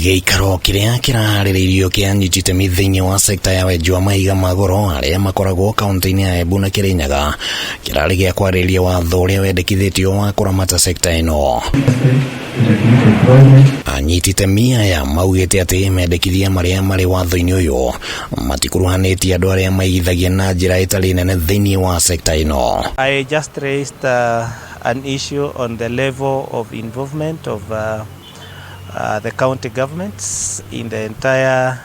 Gĩikaro kĩrĩa kĩrarĩrĩirio kĩa Anyiti thĩinĩ wa sekta ya wenji wa mahiga ma goro arĩa makoragwo kaunti-inĩ ya Embu na Kĩrĩnyaga kĩrarĩ gĩa kwarĩrĩria watho ũrĩa wendekithĩtio wa kũramata sekta ĩno. Anyiti itemi aya maugĩte atĩ mendekithia marĩa marĩ watho-inĩ ũyũ matikuruhanĩtie andũ arĩa maigithagia na njĩra ĩtarĩ nene thĩinĩ wa sekta ĩno. I just raised an issue on the level of involvement of the county governments in the entire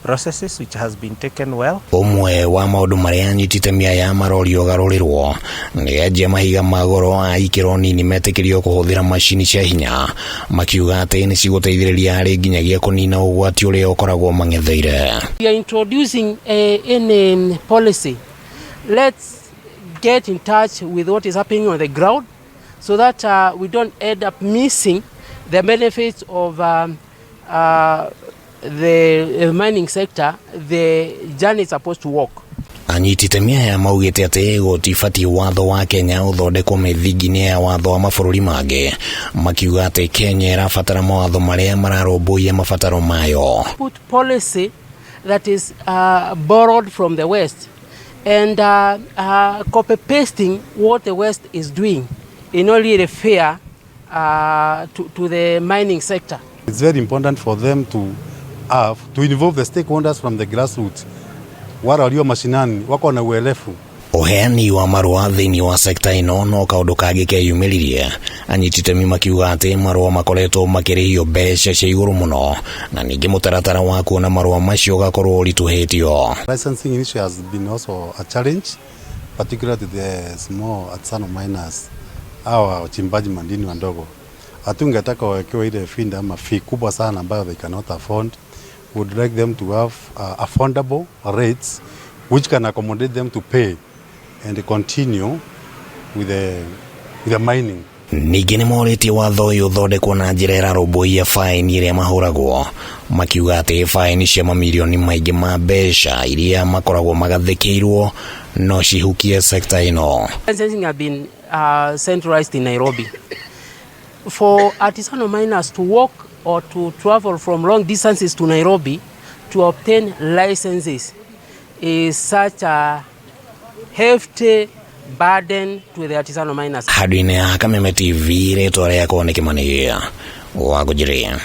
processes, which has been taken well. Umwe wa maũndũ marĩa Anyiti itemi aya marorio garũrĩrwo nĩ enji mahiga ma goro a IKIRO NINI metĩkĩrio kũhũthĩra macini cia hinya, makiuga atĩ nĩ cigũteithĩrĩria harĩ nginyagia kũnina ũgwati ũrĩa ũkoragwo mang'etheire. We are introducing a policy. Let's get in touch with what is happening on the ground so that we don't end up missing the benefits of the mining sector, the journey is supposed to walk. Anyiti itemi aya maugĩte atĩ gũtibatiĩ watho wa Kenya ũthondekwo mĩthingi-inĩ ya watho wa mabũrũri mangĩ, makiuga atĩ Kenya ĩrabatara mawatho marĩa mararũmbũiya mabataro mayo. Put policy that is borrowed from the West and copy-pasting what the West is doing in only the fair to the mining sector. It's very important for them to involve the stakeholders from the grassroots. Wale walio mashinani wako na uelefu. Uheani wa marũa thĩinĩ wa sekta ĩno no kaũndũ kangĩ keyumĩririe. Anyiti itemi makiuga atĩ marũa makoretwo makĩrĩhio mbeca cia igũrũ mũno na ningĩ mũtaratara wa kuona marũa macio ũgakorwo ũritũhĩtio. Licensing issue has been also a challenge, particularly to the small artisanal miners. Hawa wachimbaji madini wadogo hatungetaka wawekewe ile finda ama fee kubwa sana ambayo they cannot afford. Would like them to have affordable rates which can accommodate them to pay and continue with the mining. Ningĩ nĩ morĩtie watho ũyũ ũthondekwo na njĩra ĩrarũmbũiya faini ĩrĩa mahũragwo, makiuga atĩ faini cia mamirioni maingĩ ma mbeca iria makoragwo magathĩkĩirwo no cihukie sekta ĩno. Licensing have been centralized in Nairobi. For artisanal miners to walk or to travel from long distances to Nairobi to obtain licenses is such a hefty burden to the artisanal miners. Hadwine ya Kameme TV, reto rĩakwo nĩ Kĩmani wa Gũjiria.